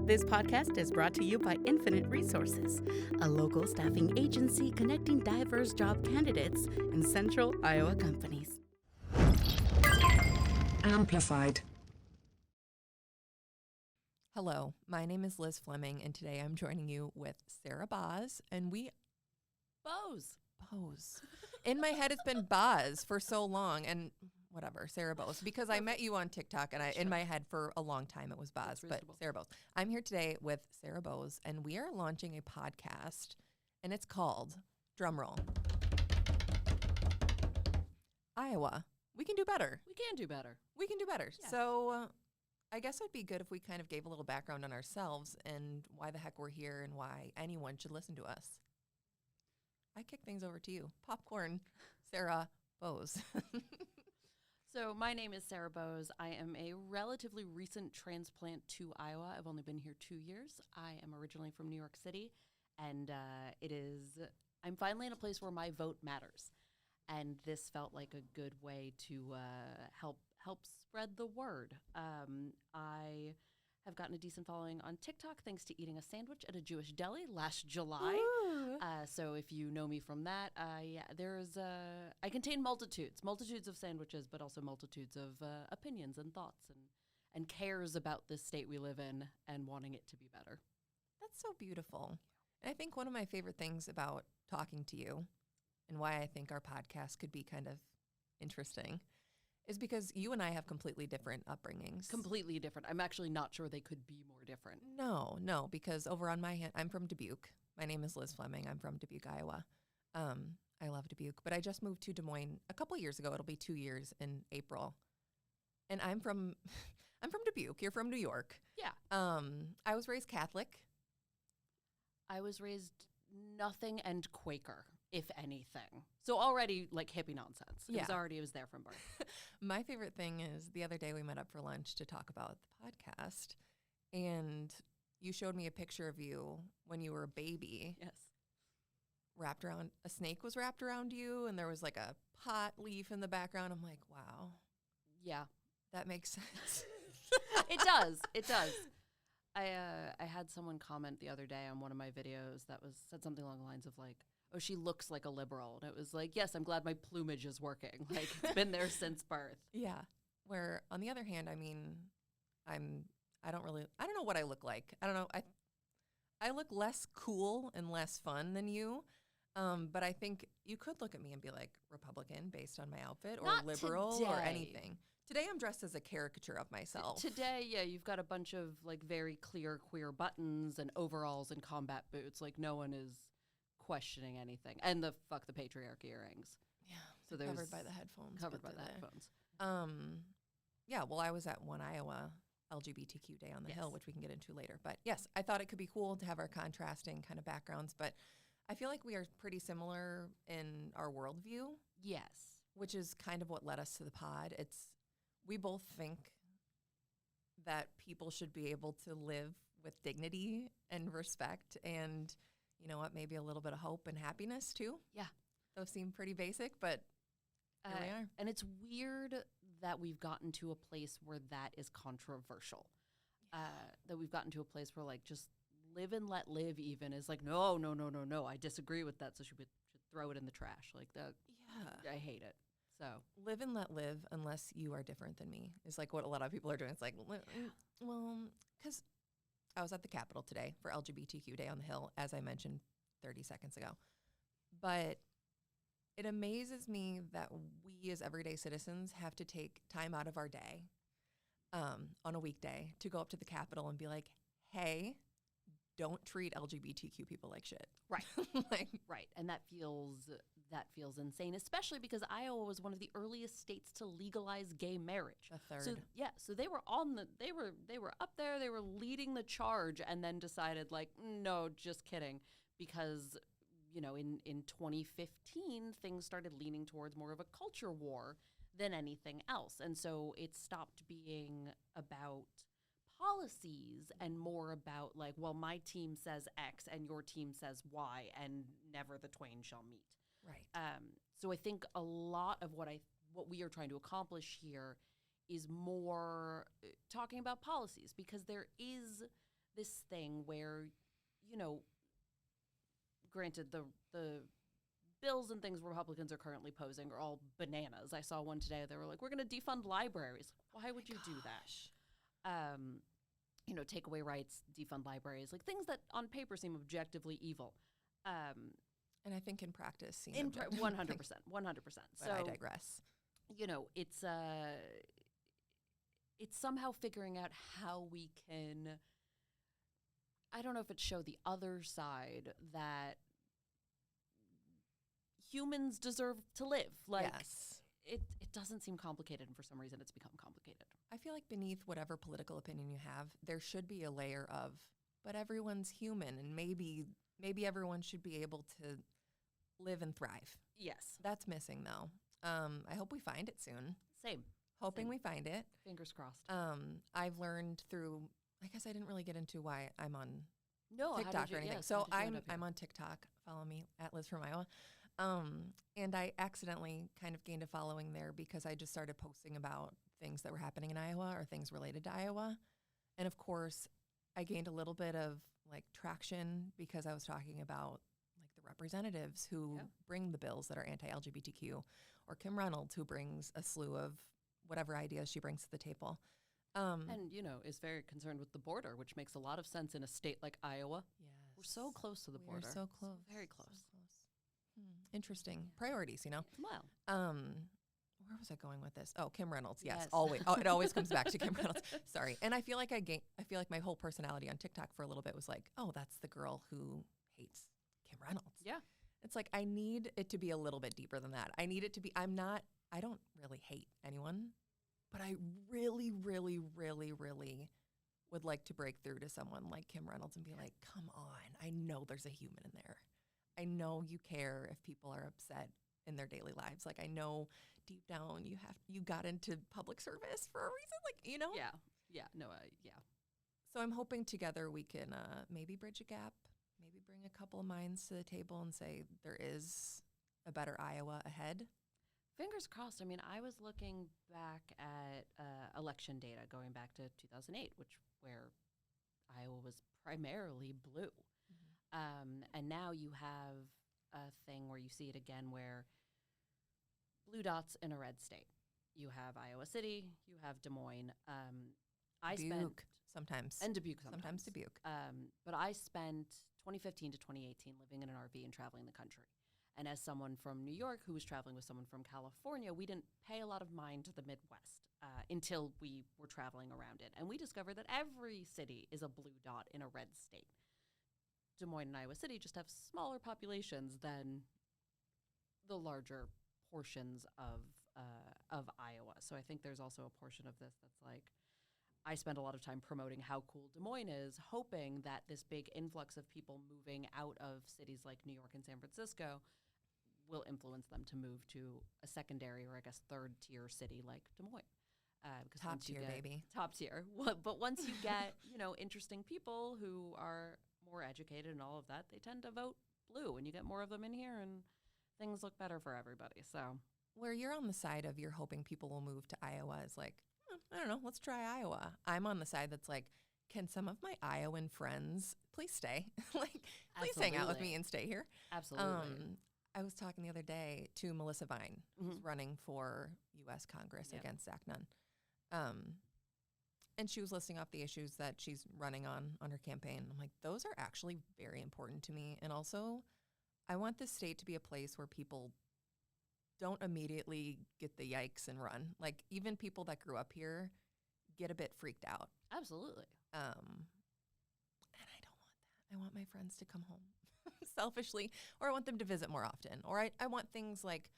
This podcast is brought to you by Infinite Resources, a local staffing agency connecting diverse job candidates in central Iowa companies. Amplified. Hello, my name is Liz Fleming, and today I'm joining you with Sarah Boz, and Bose. In my head, it's been Boz for so long, and whatever, Sarah Bose, because I met you on TikTok, and in my head for a long time it was Boz, but Sarah Bose. I'm here today with Sarah Bose, and we are launching a podcast, and it's called, drumroll, Iowa. We can do better. We can do better. Yeah. So I guess it'd be good if we kind of gave a little background on ourselves and why the heck we're here and why anyone should listen to us. I kick things over to you. Popcorn, Sarah Bose. So my name is Sarah Bose. I am a relatively recent transplant to Iowa. I've only been here 2 years. I am originally from New York City, and I'm finally in a place where my vote matters. And this felt like a good way to help spread the word. I have gotten a decent following on TikTok thanks to eating a sandwich at a Jewish deli last July. So if you know me from that, I contain multitudes of sandwiches, but also multitudes of opinions and thoughts and cares about this state we live in and wanting it to be better. That's so beautiful. And I think one of my favorite things about talking to you and why I think our podcast could be kind of interesting is because you and I have completely different upbringings. Completely different. I'm actually not sure they could be more different. No, because over on my hand, I'm from Dubuque. My name is Liz Fleming. I'm from Dubuque, Iowa. I love Dubuque, but I just moved to Des Moines a couple years ago. It'll be 2 years in April. And I'm from Dubuque. You're from New York. Yeah. I was raised Catholic. I was raised nothing and Quaker, if anything. So already like hippie nonsense. It was there from birth. My favorite thing is the other day we met up for lunch to talk about the podcast, and you showed me a picture of you when you were a baby. Yes. A snake was wrapped around you, and there was like a pot leaf in the background. I'm like, wow. Yeah. That makes sense. It does. I had someone comment the other day on one of my videos that said something along the lines of like, oh, she looks like a liberal. And it was like, yes, I'm glad my plumage is working. Like, it's been there since birth. Yeah. Where, on the other hand, I mean, I don't know what I look like. I don't know. I look less cool and less fun than you. But I think you could look at me and be like Republican based on my outfit or Not liberal today. or anything. Today I'm dressed as a caricature of myself. Today, yeah, you've got a bunch of like very clear queer buttons and overalls and combat boots. Like no one is questioning anything. And the fuck the patriarchy earrings. Yeah. So there's covered by the headphones. Yeah, well, I was at One Iowa LGBTQ Day on the Hill, which we can get into later. But yes, I thought it could be cool to have our contrasting kind of backgrounds. But I feel like we are pretty similar in our worldview. Yes. Which is kind of what led us to the pod. We both think that people should be able to live with dignity and respect and, you know what, maybe a little bit of hope and happiness too. Yeah. Those seem pretty basic, but here we are. And it's weird that we've gotten to a place where that is controversial. That we've gotten to a place where like just live and let live even is like, no, I disagree with that, so should throw it in the trash. Like that. Yeah. I hate it. So live and let live unless you are different than me is like what a lot of people are doing. It's like, well, because I was at the Capitol today for LGBTQ Day on the Hill, as I mentioned 30 seconds ago. But it amazes me that we as everyday citizens have to take time out of our day on a weekday to go up to the Capitol and be like, hey, don't treat LGBTQ people like shit. Right. Right. And that feels insane, especially because Iowa was one of the earliest states to legalize gay marriage. The third. So they were they were up there, they were leading the charge and then decided like, no, just kidding. Because, you know, in 2015, things started leaning towards more of a culture war than anything else. And so it stopped being about policies and more about like, well, my team says X and your team says Y and never the twain shall meet. Right. So I think a lot of what we are trying to accomplish here is more talking about policies, because there is this thing where, granted, the bills and things Republicans are currently posing are all bananas. I saw one today. They were like, we're going to defund libraries. Why would you do that? Take away rights, defund libraries, like things that on paper seem objectively evil. And I think in practice, seem 100%, 100%. But I digress. It's somehow figuring out how we can, I don't know if it's show the other side that humans deserve to live. Like, yes. It doesn't seem complicated, and for some reason it's become complicated. I feel like beneath whatever political opinion you have, there should be a layer of, but everyone's human, and maybe everyone should be able to live and thrive. Yes. That's missing, though. I hope we find it soon. Same. Hoping we find it. Fingers crossed. I've learned through, I guess I didn't really get into why I'm on No, TikTok or anything. Yes, so I'm on TikTok. Follow me at Liz from Iowa. And I accidentally kind of gained a following there because I just started posting about things that were happening in Iowa or things related to Iowa. And of course, I gained a little bit of like traction because I was talking about like the representatives who bring the bills that are anti-LGBTQ, or Kim Reynolds, who brings a slew of whatever ideas she brings to the table. And, is very concerned with the border, which makes a lot of sense in a state like Iowa. Yes. We're so close to the border. We're so close. Very close. So close. Interesting. Priorities, Well. Where was I going with this? Oh, Kim Reynolds. Yes, Yes. always. Oh, it always comes back to Kim Reynolds. Sorry. And I feel like I feel like my whole personality on TikTok for a little bit was like, oh, that's the girl who hates Kim Reynolds. Yeah. It's like, I need it to be a little bit deeper than that. I need it to be, I don't really hate anyone, but I really, really, really, really would like to break through to someone like Kim Reynolds and be like, come on, I know there's a human in there. I know you care if people are upset in their daily lives. Like, I know deep down you got into public service for a reason, like, Yeah. No, yeah. So I'm hoping together we can maybe bridge a gap, maybe bring a couple of minds to the table and say there is a better Iowa ahead. Fingers crossed. I mean, I was looking back at election data going back to 2008, where Iowa was primarily blue. And now you have a thing where you see it again where blue dots in a red state. You have Iowa City, you have Des Moines. Dubuque sometimes. And Dubuque sometimes. Dubuque. But I spent 2015 to 2018 living in an RV and traveling the country. And as someone from New York who was traveling with someone from California, we didn't pay a lot of mind to the Midwest until we were traveling around it. And we discovered that every city is a blue dot in a red state. Des Moines and Iowa City just have smaller populations than the larger portions of Iowa. So I think there's also a portion of this that's like, I spend a lot of time promoting how cool Des Moines is, hoping that this big influx of people moving out of cities like New York and San Francisco will influence them to move to a secondary or I guess third tier city like Des Moines. Top tier, baby. Top tier. But once you get, interesting people who are more educated and all of that, they tend to vote blue, and you get more of them in here, and things look better for everybody. So where you're on the side of you're hoping people will move to Iowa is like, I don't know, let's try Iowa. I'm on the side that's like, can some of my Iowan friends please stay? Please hang out with me and stay here. Absolutely. I was talking the other day to Melissa Vine, who's running for U.S. Congress against Zach Nunn. And she was listing off the issues that she's running on her campaign. I'm like, those are actually very important to me. And also, I want this state to be a place where people don't immediately get the yikes and run. Like, even people that grew up here get a bit freaked out. Absolutely. And I don't want that. I want my friends to come home selfishly, or I want them to visit more often. Or I want things like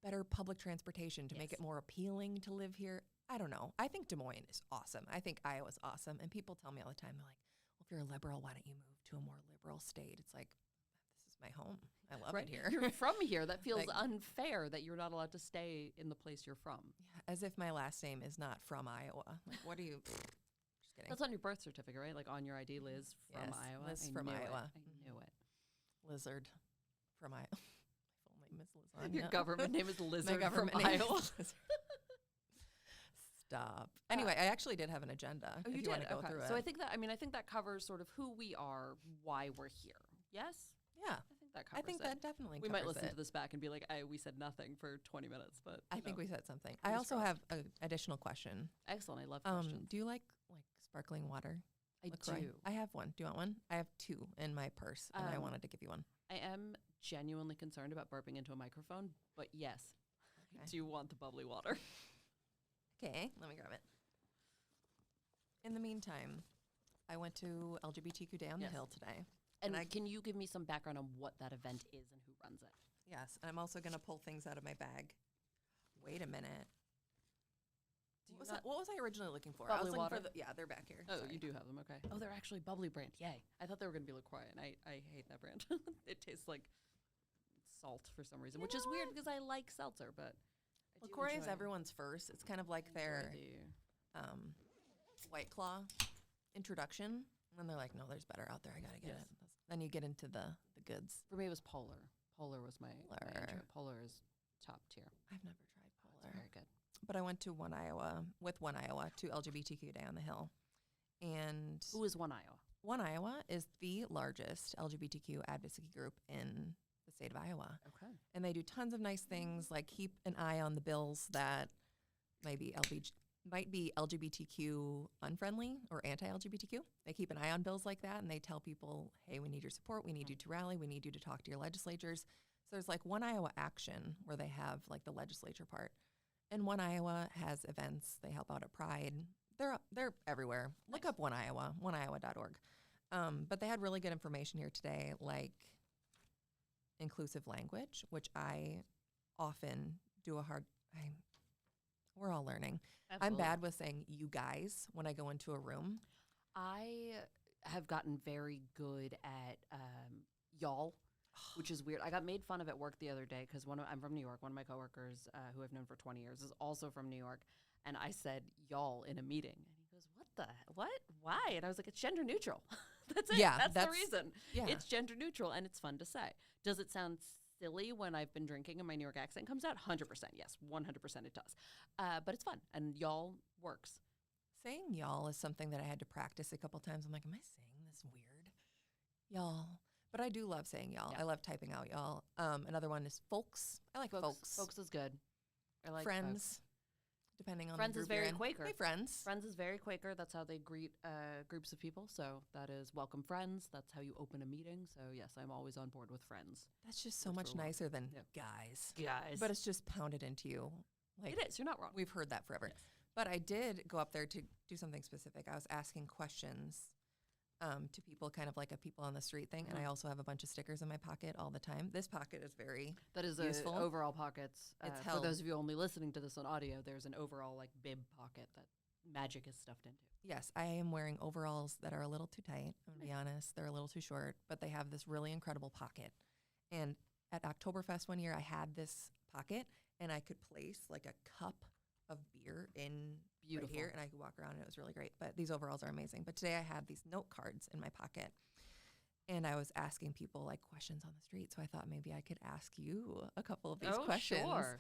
better public transportation to make it more appealing to live here. I don't know. I think Des Moines is awesome. I think Iowa's awesome. And people tell me all the time, they're like, well, if you're a liberal, why don't you move to a more liberal state? It's like, this is my home. I love it here. You're from here. That feels unfair that you're not allowed to stay in the place you're from. Yeah, as if my last name is not from Iowa. Like, what do you... Just kidding. That's on your birth certificate, right? Like on your ID, Liz from Iowa. Liz from Iowa. I knew it. Lizard from Iowa. My full name is Liz. Your government name is Lizard My government from name Iowa. is Lizard. Stop. Anyway, I actually did have an agenda. Oh, if you you want did? to go Okay. through it. So I think that covers sort of who we are, why we're here. Yes? Yeah. I think that covers I think it. that definitely We might covers listen it. to this back and be like, we said nothing for 20 minutes, but I think we said something. I Fingers also crossed. have an additional question. Excellent. I love questions. Do you like sparkling water? I LaCroix? do. I have one. Do you want one? I have 2 in my purse, and I wanted to give you one. I am genuinely concerned about burping into a microphone, but yes, I do want the bubbly water. Okay, let me grab it. In the meantime, I went to LGBTQ Day on the Hill today. And can you give me some background on what that event is and who runs it? Yes, and I'm also going to pull things out of my bag. Wait a minute. What was I originally looking for? Bubbly I was looking water? for yeah, they're back here. Oh, Sorry. you do have them. Okay. Oh, they're actually bubbly brand. Yay. I thought they were going to be LaCroix, and I hate that brand. It tastes like salt for some reason, which is weird because I like seltzer, but I do LaCroix is enjoy- everyone's first. It's kind of like their White Claw introduction. And then they're like, no, there's better out there. I got to get it. Then you get into the goods. For me, it was Polar. Polar was my intro. Polar is top tier. I've never tried Polar. Very good. But I went to One Iowa to LGBTQ Day on the Hill. And Who is One Iowa? One Iowa is the largest LGBTQ advocacy group in the state of Iowa. Okay. And they do tons of nice things, like keep an eye on the bills that might be LGBTQ unfriendly or anti-LGBTQ. They keep an eye on bills like that, and they tell people, hey, we need your support. We need you to rally. We need you to talk to your legislatures. So there's like One Iowa Action where they have like the legislature part. And One Iowa has events. They help out at Pride. They're everywhere. Look up One Iowa, oneiowa.org. But they had really good information here today, like inclusive language, which I often do we're all learning. Absolutely. I'm bad with saying you guys when I go into a room. I have gotten very good at y'all, which is weird. I got made fun of at work the other day because I'm from New York. One of my coworkers, who I've known for 20 years, is also from New York. And I said y'all in a meeting. And he goes, what? Why? And I was like, it's gender neutral. That's it. Yeah, that's the reason. Yeah. It's gender neutral, and it's fun to say. Does it sound silly when I've been drinking and my New York accent comes out? 100%. Yes, 100% it does. But it's fun, and y'all works. Saying y'all is something that I had to practice a couple times. I'm like, am I saying this weird? Y'all. But I do love saying y'all. Yeah. I love typing out y'all. Another one is folks. I like folks. Folks is good. I like friends. folks. Depending on Friends the is group you're very in. Quaker. Hey, friends. Friends is very Quaker. That's how they greet groups of people. So that is welcome friends. That's how you open a meeting. So yes, I'm always on board with friends. That's just so Good much for work. nicer than Yeah. guys. Guys. But it's just pounded into you. Like it is. You're not wrong. We've heard that forever. Yes. But I did go up there to do something specific. I was asking questions to people, kind of like a people on the street thing. And I also have a bunch of stickers in my pocket all the time. This pocket is very That is useful. overall pockets. It's For held. those of you only listening to this on audio, there's an overall like bib pocket that magic is stuffed into. Yes, I am wearing overalls that are a little too tight. I'm going to be honest. They're a little too short, but they have this really incredible pocket. And at Oktoberfest one year, I had this pocket, and I could place like a cup of beer in right here, and I could walk around, and it was really great. But these overalls are amazing. But today I had these note cards in my pocket, and I was asking people like questions on the street. So I thought maybe I could ask you a couple of these questions Sure.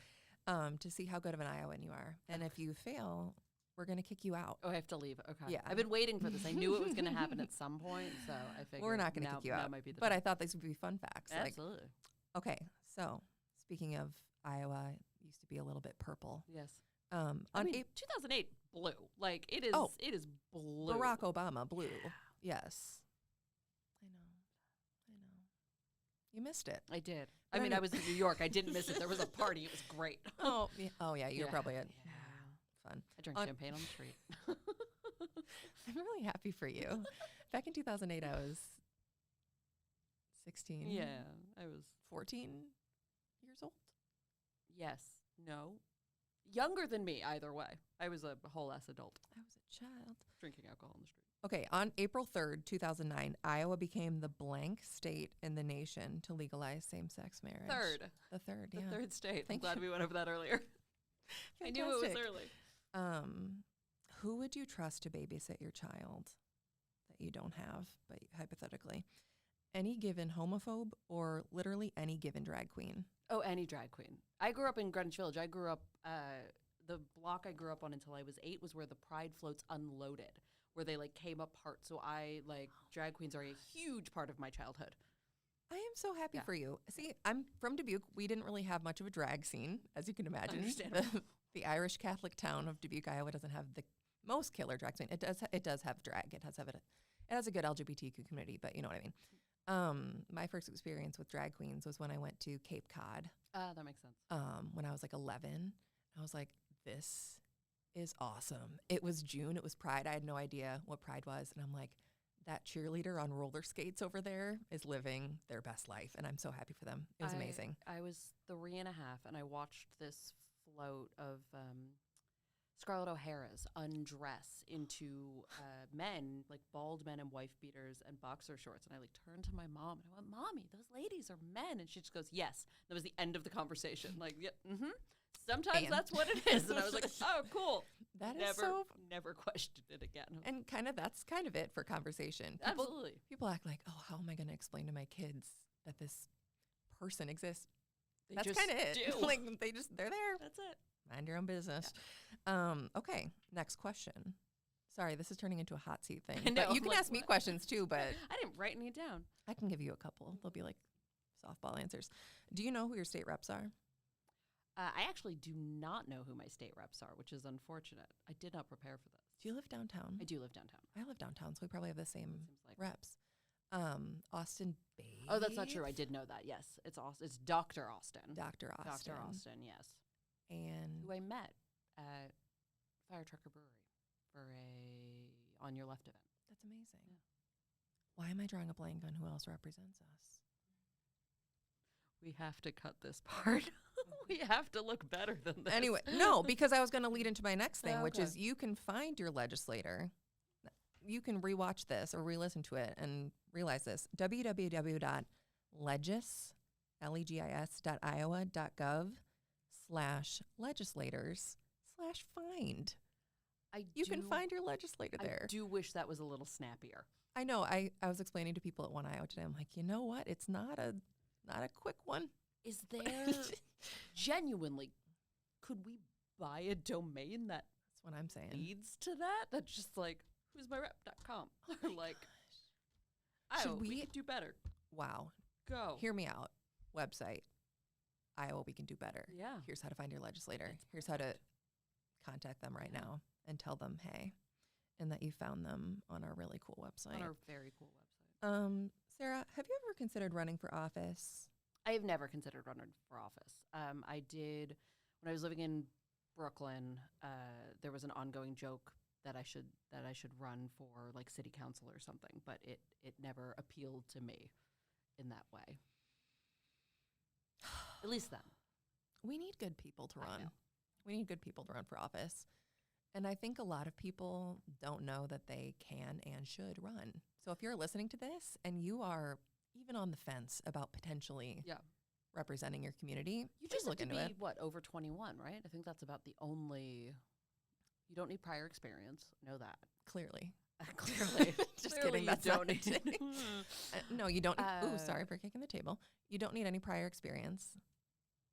To see how good of an Iowan you are. And if you fail, we're going to kick you out. Oh, I have to leave. Okay. Yeah. I've been waiting for this. I knew it was going to happen at some point, so I figured We're not going to kick you out. Might be the But time. I thought these would be fun facts. Absolutely. Like, okay, so speaking of Iowa, it used to be a little bit purple. Yes. On I mean, 2008 blue. Like it is. Oh. It is blue. Barack Obama, blue. Yeah. Yes. I know. You missed it. I did. But I mean, any- I was in New York. I didn't miss it. There was a party. It was great. Oh, yeah, you were probably at Yeah. fun. I drank On- champagne on the street. I'm really happy for you. Back in 2008, I was 16. Yeah, I was. 14 years old. Yes. No. Younger than me, either way. I was a whole ass adult I was a child. drinking alcohol on the street. Okay, on April 3rd, 2009, Iowa became the blank state in the nation to legalize same-sex marriage. The third, The yeah. third state. Thank I'm glad you. we went over that earlier. I knew it was Fantastic. early. Who would you trust to babysit your child that you don't have, but hypothetically? Any given homophobe or literally any given drag queen? Oh, any drag queen. I grew up in Greenwich Village. I grew up the block I grew up on until I was 8 was where the Pride floats unloaded, where they like came apart. So drag queens are a huge part of my childhood. I am so happy for you. See, I'm from Dubuque. We didn't really have much of a drag scene, as you can imagine. Understandable. The Irish Catholic town of Dubuque, Iowa, doesn't have the most killer drag scene. It does have drag. It has a good LGBTQ community, but you know what I mean. My first experience with drag queens was when I went to Cape Cod. That makes sense. When I was like 11, I was like, this is awesome. It was June. It was Pride. I had no idea what Pride was, and I'm like, that cheerleader on roller skates over there is living their best life, and I'm so happy for them. It was amazing. I was 3.5, and I watched this float of Scarlett O'Hara's undress into men, like bald men in wife beaters and boxer shorts. And I like turned to my mom and I went, "Mommy, those ladies are men." And she just goes, "Yes." That was the end of the conversation. Like, yeah, sometimes that's what it is. And I was like, "Oh, cool." That is never questioned it again. And that's kind of it for conversation. Absolutely. People act like, "Oh, how am I going to explain to my kids that this person exists?" They That's just kind of it. do. Like they're there. That's it. Mind your own business. Okay, next question. Sorry, this is turning into a hot seat thing. I know, But you can like, ask me what? questions too, but I didn't write any down. I can give you a couple. They'll be like softball answers. Do you know who your state reps are? I actually do not know who my state reps are, which is unfortunate. I did not prepare for this. Do you live downtown? I do live downtown. I live downtown, so we probably have the same Seems like reps. Austin Bay. Oh, that's not true. I did know that. Yes, it's Dr. Austin. Dr. Austin. Dr. Austin, yes. And Who I met at Fire Trucker Brewery for a On Your Left event. that's amazing. Yeah. Why am I drawing a blank on who else represents us? We have to cut this part. We have to look better than this. Anyway, no, because I was going to lead into my next thing, which Okay. is you can find your legislator. You can rewatch this or re-listen to it and realize this. www.legis.iowa.gov/legislators/find. You can find your legislator there. I do wish that was a little snappier. I know. I was explaining to people at One Iowa today. I'm like, you know what? It's not a quick one. Is there genuinely, could we buy a domain that That's what I'm saying. leads to that? That's just like, who'smyrep.com. Or like, we could do better. Wow. Go. Hear me out. Website. Iowa, we can do better. Yeah. Here's how to find your legislator. That's Here's how to contact them right now and tell them, hey, and that you found them on our really cool website. On our very cool website. Sarah, have you ever considered running for office? I have never considered running for office. I did when I was living in Brooklyn. There was an ongoing joke that I should run for like city council or something, but it never appealed to me in that way. At least then. We need good people to I run. know. We need good people to run for office. And I think a lot of people don't know that they can and should run. So if you're listening to this and you are even on the fence about potentially representing your community, You please just look have to into be, it. what, over 21, right? I think that's about the only. You don't need prior experience. Know that. Clearly. Clearly. Just Clearly kidding. you That's don't not it. need. No, you don't. Ooh, Uh, sorry for kicking the table. You don't need any prior experience.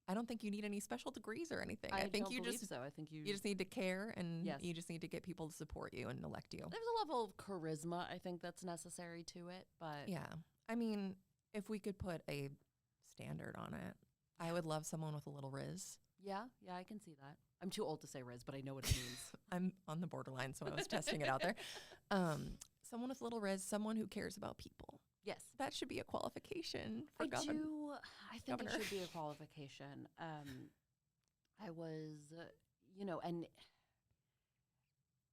I don't think you need any special degrees or anything. I think don't you believe just so. I think you just need to care, and Yes. you just need to get people to support you and elect you. There's a level of charisma I think that's necessary to it, but Yeah. I mean, if we could put a standard on it, I would love someone with a little riz. yeah, I can see that. I'm too old to say Riz, but I know what it means. I'm on the borderline, so I was testing it out there. Someone with a little riz, someone who cares about people. Yes. That should be a qualification for I governor. I think governor. it should be a qualification. I was, and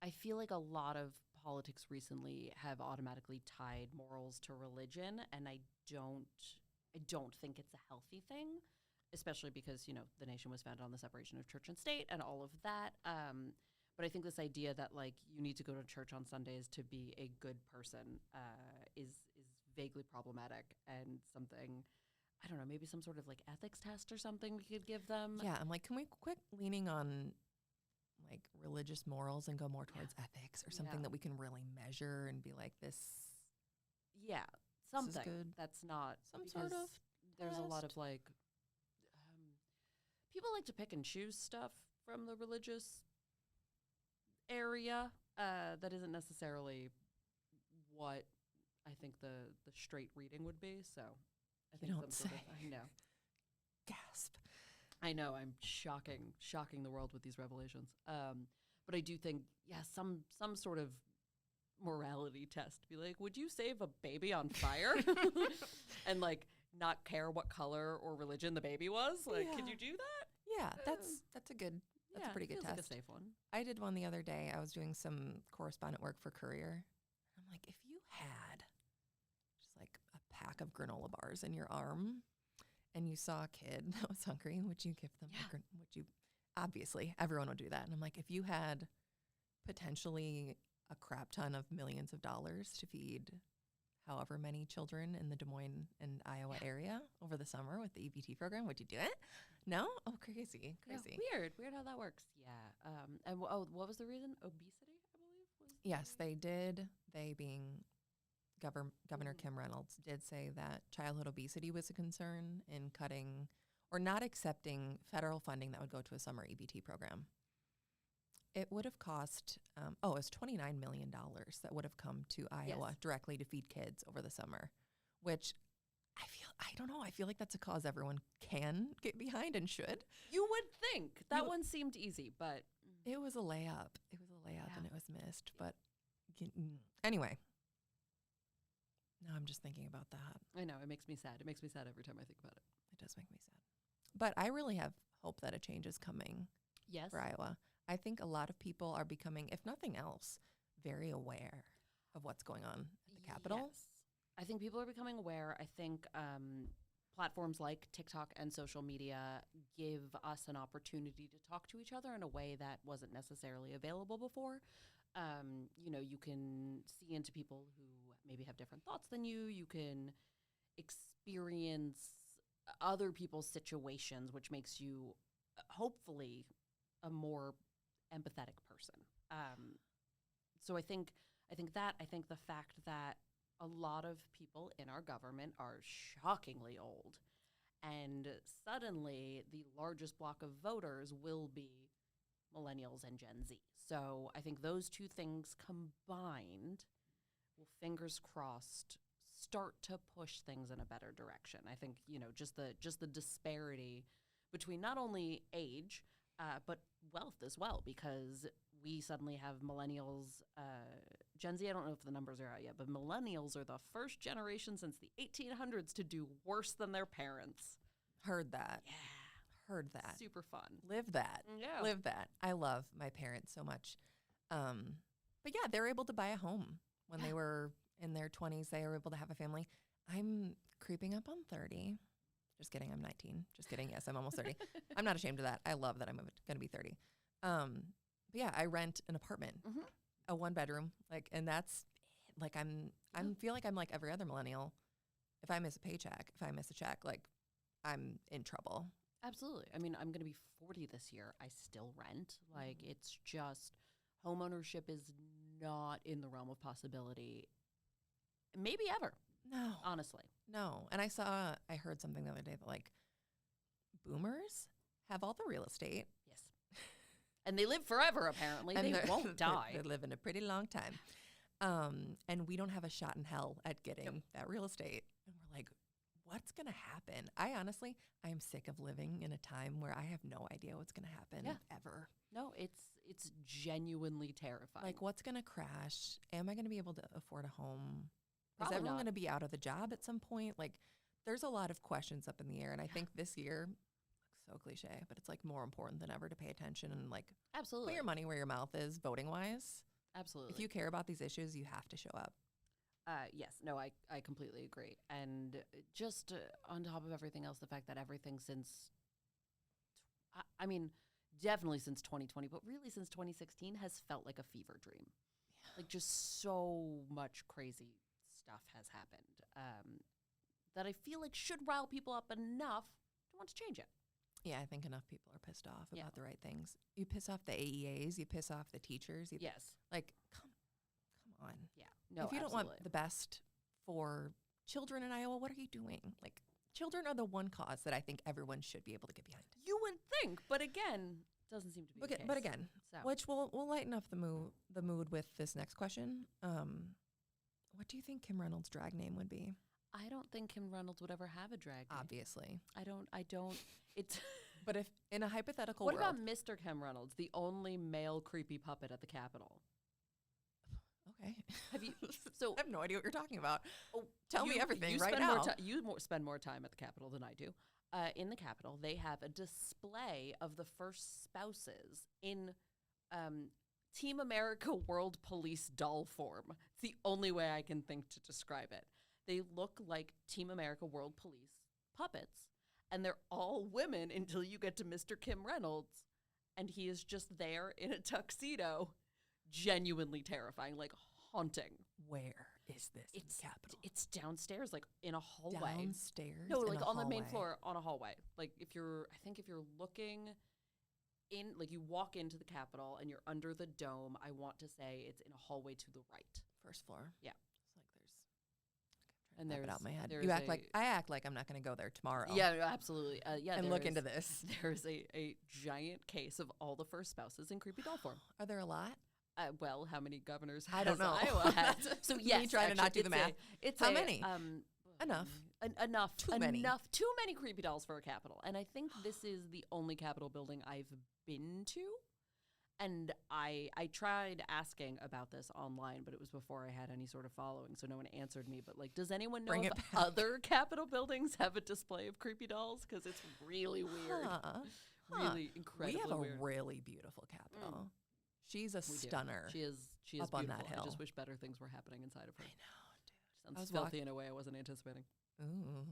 I feel like a lot of politics recently have automatically tied morals to religion, and I don't think it's a healthy thing, especially because, the nation was founded on the separation of church and state and all of that. But I think this idea that like you need to go to church on Sundays to be a good person is vaguely problematic and something, I don't know, maybe some sort of like ethics test or something we could give them. Yeah, I'm like, can we quit leaning on like religious morals and go more towards ethics or something Yeah. that we can really measure and be like this? Yeah, is something good. that's not Some sort because of there's a lot test. of like people like to pick and choose stuff from the religious area. That isn't necessarily what I think the straight reading would be. So I think don't some sort say. of, I know. Gasp. I know I'm shocking the world with these revelations. But I do think, some sort of morality test. Be like, would you save a baby on fire? And like not care what color or religion the baby was? Like, could you do that? Yeah, that's a pretty good feels test. like a safe one. I did one the other day. I was doing some correspondent work for Courier. I'm like, if you had just like a pack of granola bars in your arm and you saw a kid that was hungry, would you give them would you? Obviously, everyone would do that. And I'm like, if you had potentially a crap ton of millions of dollars to feed however many children in the Des Moines and Iowa area over the summer with the EBT program, would you do it? No? Oh, crazy. Yeah, weird how that works. Yeah. And what was the reason? Obesity, I believe, was. Yes, they did. They being Governor Kim Reynolds did say that childhood obesity was a concern in cutting or not accepting federal funding that would go to a summer EBT program. It would have cost, it was $29 million that would have come to Iowa directly to feed kids over the summer, which I feel like that's a cause everyone can get behind and should. You would think. That one seemed easy, but. It was a layup. And it was missed. But anyway, now I'm just thinking about that. I know, it makes me sad. It makes me sad every time I think about it. It does make me sad. But I really have hope that a change is coming for Iowa. I think a lot of people are becoming, if nothing else, very aware of what's going on at the Capitol. Yes. I think people are becoming aware. I think platforms like TikTok and social media give us an opportunity to talk to each other in a way that wasn't necessarily available before. You can see into people who maybe have different thoughts than you. You can experience other people's situations, which makes you hopefully a more empathetic person. So I think the fact that a lot of people in our government are shockingly old, and suddenly the largest block of voters will be millennials and Gen Z. So I think those two things combined will, fingers crossed, start to push things in a better direction. I think, just the disparity between not only age, but wealth as well, because we suddenly have millennials, Gen Z, I don't know if the numbers are out yet, but millennials are the first generation since the 1800s to do worse than their parents. Heard that. Yeah. Heard that. Super fun. Live that. Yeah. Live that. I love my parents so much. But yeah, they were able to buy a home when they were in their 20s. They were able to have a family. I'm creeping up on 30. Just kidding. I'm 19. Just kidding. Yes, I'm almost 30. I'm not ashamed of that. I love that I'm going to be 30. But yeah, I rent an apartment, a 1-bedroom, and that's I feel like I'm like every other millennial. If I miss a paycheck, if I miss a check, I'm in trouble. Absolutely. I mean, I'm going to be 40 this year. I still rent. It's just homeownership is not in the realm of possibility. Maybe ever. No. Honestly. No. And I heard something the other day that boomers have all the real estate. Yes. And they live forever, apparently. They won't die. They live in a pretty long time. And we don't have a shot in hell at getting that real estate. And we're like, what's going to happen? I am sick of living in a time where I have no idea what's going to happen ever. No, it's genuinely terrifying. What's going to crash? Am I going to be able to afford a home? Probably Is everyone not. going to be out of the job at some point? There's a lot of questions up in the air. And I think this year, so cliche, but it's more important than ever to pay attention and absolutely put your money where your mouth is voting wise. Absolutely. If you care about these issues, you have to show up. Yes. No, I completely agree. And just on top of everything else, the fact that everything since, definitely since 2020, but really since 2016 has felt like a fever dream. Yeah. Just so much crazy stuff has happened that I feel should rile people up enough to want to change it. Yeah, I think enough people are pissed off about the right things. You piss off the AEAs, you piss off the teachers. Yes. Come on. Yeah. No, if you don't absolutely. want the best for children in Iowa, what are you doing? Children are the one cause that I think everyone should be able to get behind. You would think, but again, doesn't seem to be the case. But again, So. which we'll lighten up the mood with this next question. What do you think Kim Reynolds' drag name would be? I don't think Kim Reynolds would ever have a drag name. Obviously. I don't. It's. But if in a hypothetical What world. about Mr. Kim Reynolds, the only male creepy puppet at the Capitol? Okay. Have you? So I have no idea what you're talking about. Oh, Tell me everything you right spend now. You spend more time at the Capitol than I do. In the Capitol, they have a display of the first spouses in Team America World Police doll form. It's the only way I can think to describe it. They look like Team America World Police puppets, and they're all women until you get to Mr. Kim Reynolds, and he is just there in a tuxedo, genuinely terrifying, like haunting. Where is this in the Capitol? It's downstairs, like in a hallway. Downstairs? No, in like a on the main hallway? floor, on a hallway. Like if you're looking in, like you walk into the Capitol and you're under the dome, I want to say it's in a hallway to the right. First floor. Yeah. It's like there's. And Map it there's out in my head. there's You act like I act like I'm not going to go there tomorrow. Yeah, no, absolutely. Yeah, And there look is- into this. There's a giant case of all the first spouses in creepy doll form. Are there a lot? Well, how many governors I don't has know. Iowa had? So Me yes, trying to not do the math. It's How many? Enough. Enough. Too many. Too many creepy dolls for a Capitol. And I think this is the only Capitol building I've been to. And I tried asking about this online, but it was before I had any sort of following, so no one answered me. But like, does anyone know Bring if it back. other Capitol buildings have a display of creepy dolls? Because it's really weird, Huh. really incredibly We have a weird. really beautiful Capitol. She's a We do. stunner. She is up on beautiful. that hill. I just wish better things were happening inside of her. I know, She sounds was filthy in a way I wasn't anticipating. Ooh.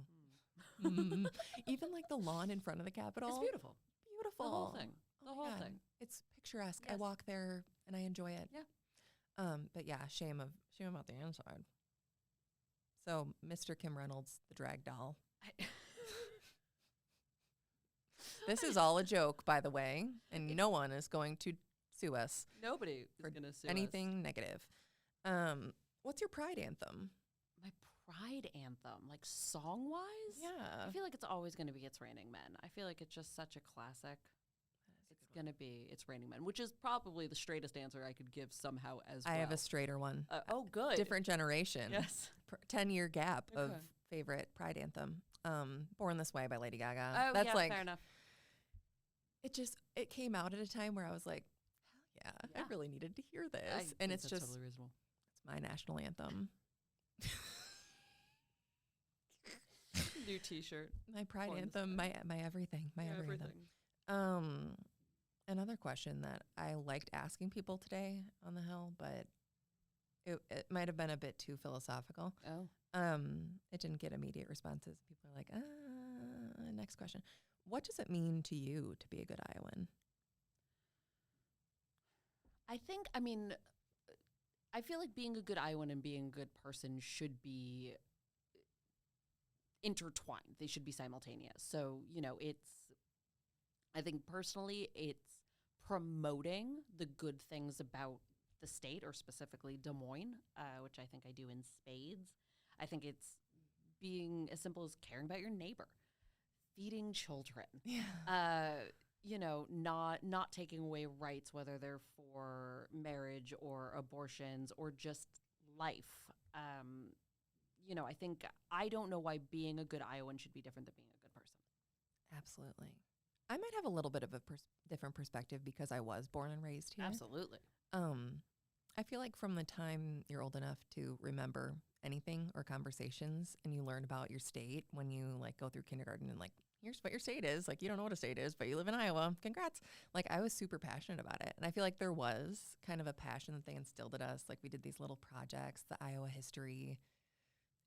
Mm. Even like the lawn in front of the Capitol. It's beautiful. Beautiful. The whole thing. Oh The my whole God. thing. It's picturesque. I Yes. walk there and I enjoy it. Yeah. But yeah, shame about the inside. So, Mr. Kim Reynolds, the drag doll. This is all a joke, by the way, and no one is going to sue us Nobody for is going to sue anything negative. What's your pride anthem? My pride anthem, like song-wise? Yeah. I feel like it's always going to be It's Raining Men. I feel like it's just such a classic. It's going to be It's Raining Men, which is probably the straightest answer I could give somehow as well. I have a straighter one. Oh, good. Different generation. Yes. 10-year gap of Okay. favorite pride anthem. Born This Way by Lady Gaga. Oh, That's yeah, like fair enough. it came out at a time where I was like, hell yeah, Yeah. I really needed to hear this. I And think it's that's just totally reasonable. it's my national anthem. New T-shirt. My pride Born This anthem, Way. my everything, my everything. Another question that I liked asking people today on the Hill, but it might have been a bit too philosophical. Oh. It didn't get immediate responses. People are like, next question. What does it mean to you to be a good Iowan? I feel like being a good Iowan and being a good person should be intertwined. They should be simultaneous. So, I think personally it's promoting the good things about the state, or specifically Des Moines, which I think I do in spades. I think it's being as simple as caring about your neighbor, feeding children, Yeah. not taking away rights, whether they're for marriage or abortions or just life. I don't know why being a good Iowan should be different than being a good person. Absolutely. I might have a little bit of a different perspective because I was born and raised here. Absolutely. I feel like from the time you're old enough to remember anything or conversations and you learn about your state when you like go through kindergarten and like, here's what your state is. Like, you don't know what a state is, but you live in Iowa. Congrats. Like, I was super passionate about it. And I feel like there was kind of a passion that they instilled in us. Like, we did these little projects, the Iowa history,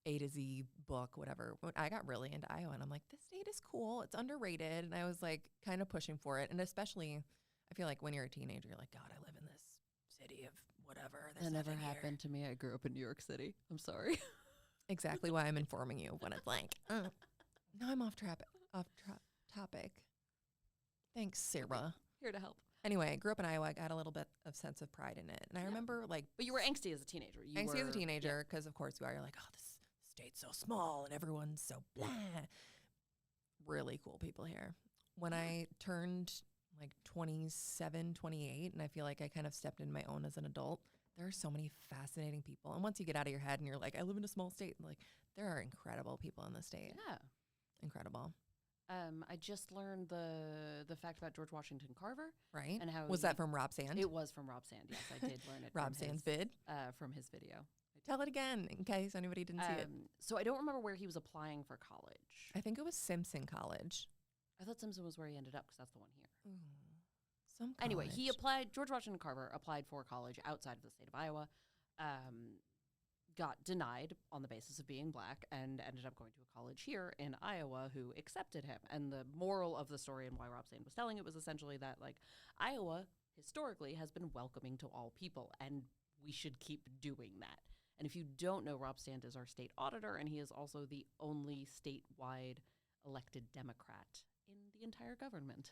A to Z book, whatever. When I got really into Iowa and I'm like, this state is cool. It's underrated. And I was like kind of pushing for it. And especially, I feel like when you're a teenager, you're like, God, I live in this city of whatever. That never happened to me. I grew up in New York City. I'm sorry. Exactly why I'm informing you when it's like, no, I'm off topic. Thanks, Sarah. Here to help. Anyway, grew up in Iowa. I got a little bit of sense of pride in it. And I remember like, But you were angsty as a teenager. angsty as a teenager because of course you are. You're like, oh, this state's so small and everyone's so blah. Really cool people here. When I turned like 27, 28, and I feel like I kind of stepped in my own as an adult. There are so many fascinating people. And once you get out of your head and you're like, I live in a small state, like there are incredible people in the state. Yeah. Incredible. I just learned the fact about George Washington Carver. Right. And how was that from Rob Sand? It was from Rob Sand. Yes, I did learn it. Rob Sand's vid? From his video. Tell it again in case anybody didn't see it. So I don't remember where he was applying for college. I think it was Simpson College. I thought Simpson was where he ended up because that's the one here. Some Anyway, college. he applied, George Washington Carver applied for college outside of the state of Iowa, got denied on the basis of being black, and ended up going to a college here in Iowa who accepted him. And the moral of the story and why Rob Sand was telling it was essentially that, like, Iowa historically has been welcoming to all people, and we should keep doing that. And if you don't know, Rob Sand is our state auditor, and he is also the only statewide elected Democrat in the entire government.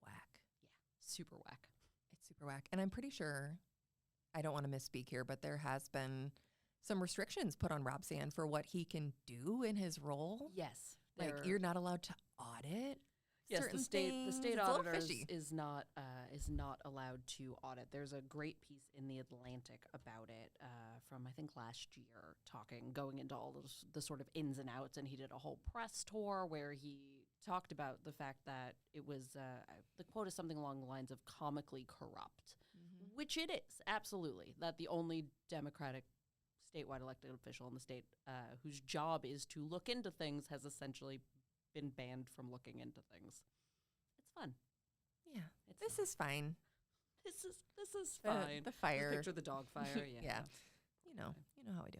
Whack. Yeah, super whack. It's super whack. And I'm pretty sure, I don't want to misspeak here, but there has been some restrictions put on Rob Sand for what he can do in his role. Yes. Like you're not allowed to audit. Yes, certain the things. state It's a little auditor fishy. is not allowed to audit. There's a great piece in the Atlantic about it from I think last year, going into all the sort of ins and outs, and he did a whole press tour where he talked about the fact that it was the quote is something along the lines of comically corrupt, which it is absolutely. That the only Democratic statewide elected official in the state whose job is to look into things has essentially been banned from looking into things. It's fun. Yeah, It's this fun. is fine. This is fine. The fire. Just picture the dog fire. Yeah. Yeah. You know how we do.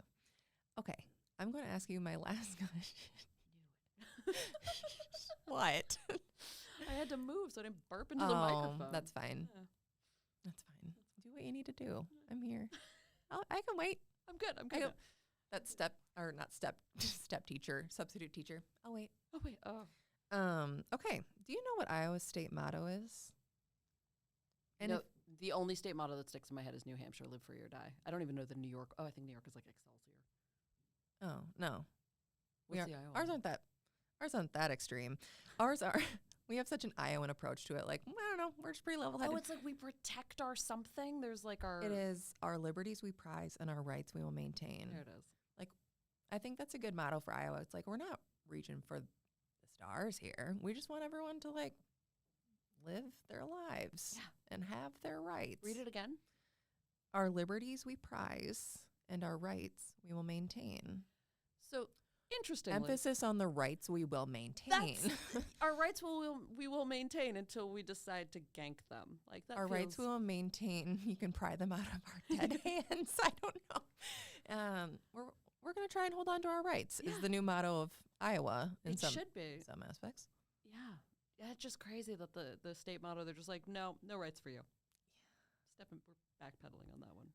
Okay, I'm going to ask you my last question. What? I had to move so I didn't burp into the microphone. That's fine. Yeah. That's fine. Do what you need to do. I'm here. I can wait. I'm good. I'm good. That step teacher, substitute teacher. I'll wait. Oh wait. Oh. Okay. Do you know what Iowa's state motto is? And No, the only state motto that sticks in my head is New Hampshire, live free or die. I don't even know the New York. Oh, I think New York is like Excelsior. no. What's the Iowa? Ours aren't that extreme. Ours are we have such an Iowan approach to it. Like, I don't know, we're just pretty level headed. Oh, it's like we protect our something. There's like our. It is our liberties we prize and our rights we will maintain. There it is. I think that's a good motto for Iowa. It's like we're not reaching for the stars here. We just want everyone to like live their lives and have their rights. Read it again. Our liberties we prize and our rights we will maintain. So interestingly, Emphasis on the rights we will maintain. our rights we will maintain until we decide to gank them. Like that. Our rights we will maintain. You can pry them out of our dead hands. I don't know. We're going to try and hold on to our rights is the new motto of Iowa in It some should be. some aspects. Yeah, it's just crazy that the state motto, they're just like, no rights for you. Yeah. We're backpedaling on that one.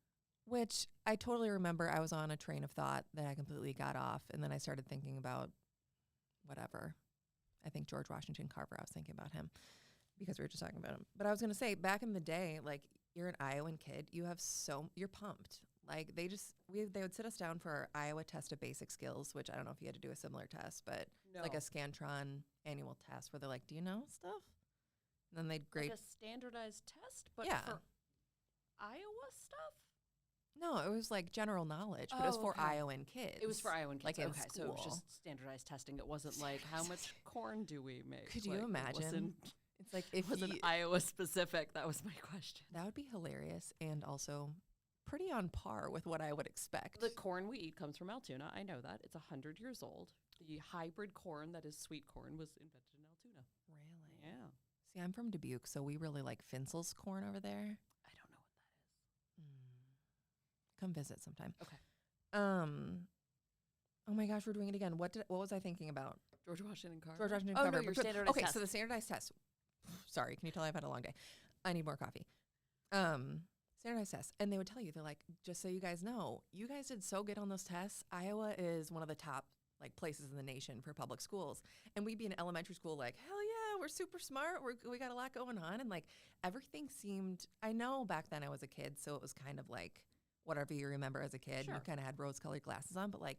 Which I totally remember. I was on a train of thought that I completely got off, and then I started thinking about whatever. I think George Washington Carver, I was thinking about him because we were just talking about him. But I was going to say, back in the day, like, you're an Iowan kid, you're pumped. Like, they would sit us down for our Iowa test of basic skills, which I don't know if you had to do a similar test, but No. like a Scantron annual test where they're like, do you know stuff? And then they'd grade. Like a standardized test, but Yeah. for Iowa stuff? No, it was like general knowledge, but it was Oh, for okay. Iowan kids. It was for Iowan kids. Like in okay, so it was school. just standardized testing. It wasn't like, how much corn do we make? Could you Like, imagine? It's like It if wasn't you, Iowa specific. That was my question. that would be hilarious and also pretty on par with what I would expect. The corn we eat comes from Altoona. I know that. It's 100 years old. The hybrid corn that is sweet corn was invented in Altoona. Really? Yeah. See, I'm from Dubuque, so we really like Finsel's corn over there. I don't know what that is. Come visit sometime. Okay. Oh my gosh, we're doing it again. What was I thinking about? George Washington Carver. George Washington Oh, Carver. no, your But- standardized okay, test. so the standardized test. Sorry, can you tell I've had a long day? I need more coffee. Standardized tests. And they would tell you, they're like, just so you guys know, you guys did so good on those tests. Iowa is one of the top like places in the nation for public schools. And we'd be in elementary school like, hell yeah, we're super smart. We got a lot going on. And like everything seemed, I know back then I was a kid, so it was kind of like whatever you remember as a kid. Sure. You kind of had rose-colored glasses on. But like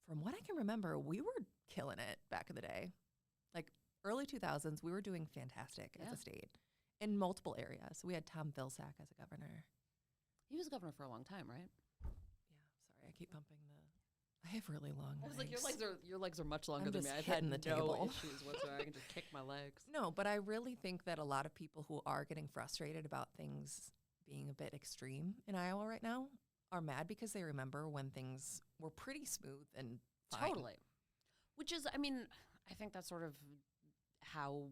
from what I can remember, we were killing it back in the day. Like early 2000s, we were doing fantastic as Yeah. a state. in multiple areas. We had Tom Vilsack as a governor. He was governor for a long time, right? Yeah, sorry, I keep bumping the. I have really long I was legs. like, your legs are much longer I'm than just me. I've had hitting the no table. issues whatsoever. I can just kick my legs. No, but I really think that a lot of people who are getting frustrated about things being a bit extreme in Iowa right now are mad because they remember when things were pretty smooth and fine. Totally. Which is, I mean, I think that's sort of how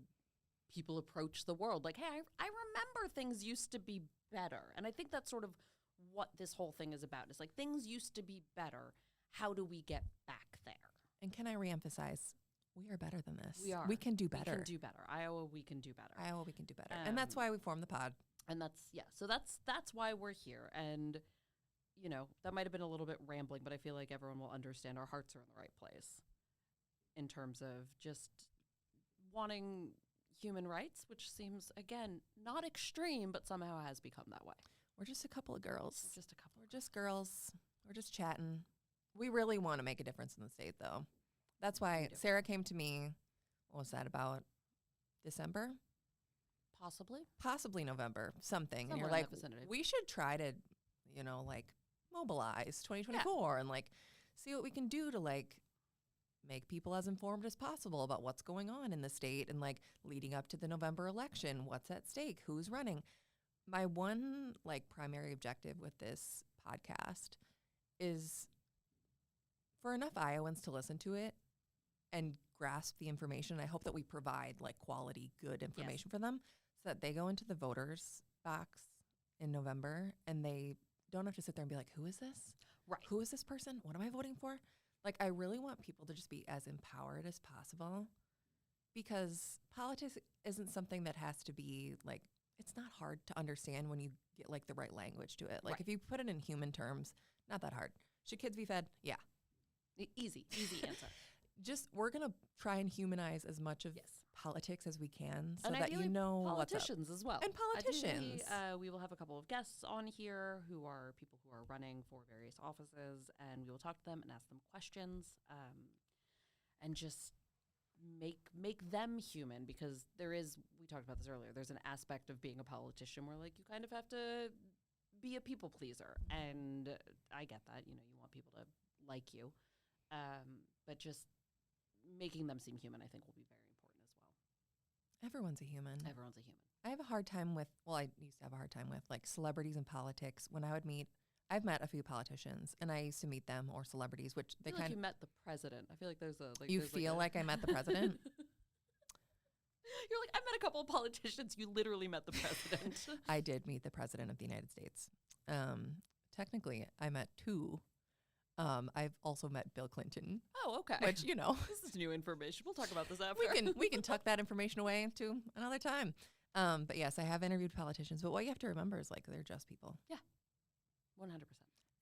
people approach the world. Like, hey, I remember things used to be better. And I think that's sort of what this whole thing is about. It's like things used to be better. How do we get back there? And can I reemphasize, we are better than this. We are. We can do better. We can do better. Iowa, we can do better. Iowa, we can do better. And that's why we formed the pod. And so that's why we're here. And, you know, that might have been a little bit rambling, but I feel like everyone will understand our hearts are in the right place in terms of just wanting human rights, which seems, again, not extreme, but somehow has become that way. We're just a couple of girls. We're just a couple. We're just girls. We're just chatting. We really want to make a difference in the state, though. That's why Sarah came to me, what was that, about December? Possibly November, something. And you're like, we should try to, you know, like, mobilize 2024 and, like, see what we can do to, like, make people as informed as possible about what's going on in the state and, like, leading up to the November election, what's at stake, who's running. My one, like, primary objective with this podcast is for enough Iowans to listen to it and grasp the information. I hope that we provide, like, quality, good information for them so that they go into the voters box in November and they don't have to sit there and be like, who is this? Right. Who is this person? What am I voting for? Like, I really want people to just be as empowered as possible because politics isn't something that has to be, like, it's not hard to understand when you get, like, the right language to it. Like, if you put it in human terms, not that hard. Should kids be fed? Yeah. Easy answer. Just, we're going to try and humanize as much of politics as we can so that you know what's up. Politicians as well. And politicians. We will have a couple of guests on here who are people who are running for various offices, and we will talk to them and ask them questions and just make them human, because there is, we talked about this earlier, there's an aspect of being a politician where, like, you kind of have to be a people pleaser, and I get that, you know, you want people to like you, but just making them seem human, I think, will be very important as well. Everyone's a human. Everyone's a human. I have a hard time with, well, I used to have a hard time with, like, celebrities in politics. When I would meet, I've met a few politicians, and I used to meet them, or celebrities, which they kind of. You met the president. I feel like there's a. Like, you feel like I met the president? You're like, I met a couple of politicians. You literally met the president. I did meet the president of the United States. Technically, I met two. I've also met Bill Clinton. Oh, okay. Which, you know, this is new information. We'll talk about this after. We can tuck that information away into another time. But yes, I have interviewed politicians. But what you have to remember is, like, they're just people. Yeah, 100%.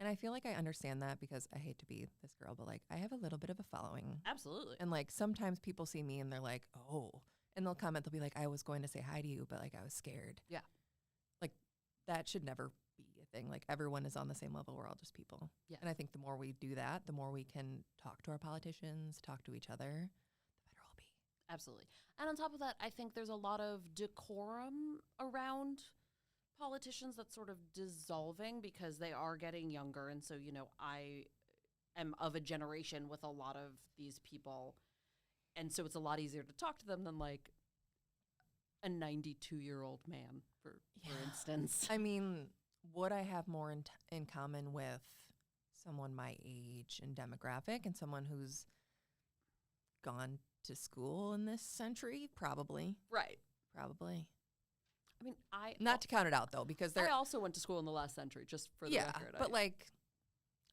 And I feel like I understand that because I hate to be this girl, but, like, I have a little bit of a following. Absolutely. And, like, sometimes people see me and they're like, oh, and they'll comment. They'll be like, I was going to say hi to you, but, like, I was scared. Yeah. Like, that should never be a thing. Like, everyone is on the same level. We're all just people. Yeah. And I think the more we do that, the more we can talk to our politicians, talk to each other, the better we'll be. Absolutely. And on top of that, I think there's a lot of decorum around politicians that's sort of dissolving because they are getting younger. And so, you know, I am of a generation with a lot of these people. And so it's a lot easier to talk to them than, like, a 92-year-old man, for instance. I mean, would I have more in common with someone my age and demographic and someone who's gone to school in this century? Probably. Right. Probably. I mean, not to count it out, though, because I also went to school in the last century, just for the record. But, like,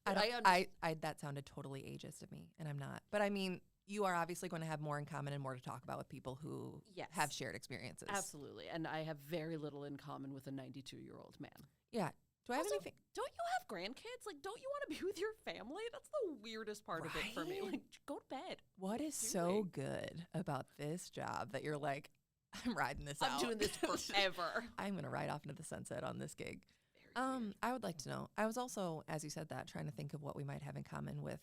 that sounded totally ageist of me, and I'm not. But, I mean, you are obviously going to have more in common and more to talk about with people who have shared experiences. Absolutely. And I have very little in common with a 92-year-old man. Yeah. Do I have anything? Don't you have grandkids? Like, don't you want to be with your family? That's the weirdest part of it for me. Like, go to bed. What is so good about this job that you're like, I'm riding this out. I'm doing this forever. I'm going to ride off into the sunset on this gig. I would like to know. I was also, as you said that, trying to think of what we might have in common with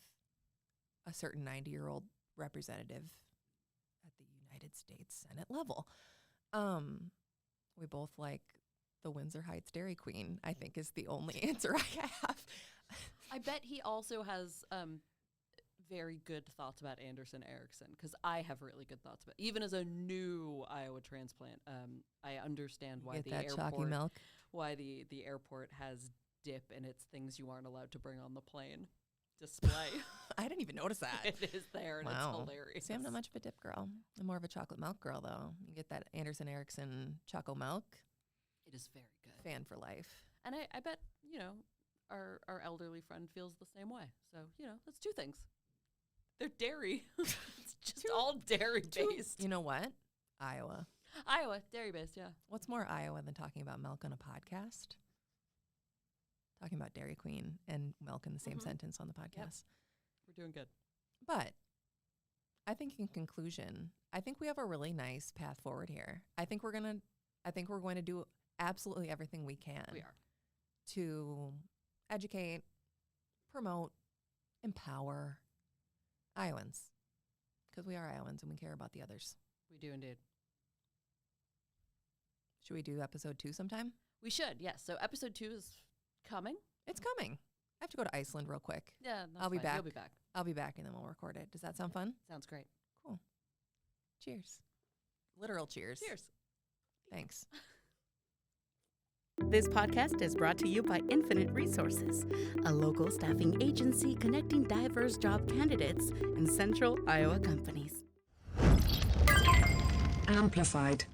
a certain 90-year-old representative at the United States Senate level. We both like the Windsor Heights Dairy Queen, I think is the only answer I have. I bet he also has very good thoughts about Anderson Erickson, because I have really good thoughts about, even as a new Iowa transplant. I understand why Get the that airport, chalky milk. why the airport has dip and it's things you aren't allowed to bring on the plane display. I didn't even notice that. It is there, and it's hilarious. See, I'm not much of a dip girl. I'm more of a chocolate milk girl, though. You get that Anderson Erickson Choco Milk. It is very good. Fan for life. And I bet, our elderly friend feels the same way. So, that's two things. They're dairy. It's just all dairy-based. You know what? Iowa. Iowa, dairy-based, yeah. What's more Iowa than talking about milk on a podcast? Talking about Dairy Queen and milk in the same sentence on the podcast. Yep. We're doing good. But I think in conclusion, I think we have a really nice path forward here. I think we're going to do absolutely everything we can. We are. To educate, promote, empower Iowans, because we are Iowans and we care about the others. We do indeed. Should we do episode 2 sometime? We should, yes. So episode 2 is coming. It's coming. I have to go to Iceland real quick. Yeah, I'll be fine. back. You'll be back. I'll be back and then we'll record it. Does that sound fun? Sounds great. Cool. Cheers. Literal cheers. Cheers. Thanks. This podcast is brought to you by Infinite Resources, a local staffing agency connecting diverse job candidates and central Iowa companies. Amplified.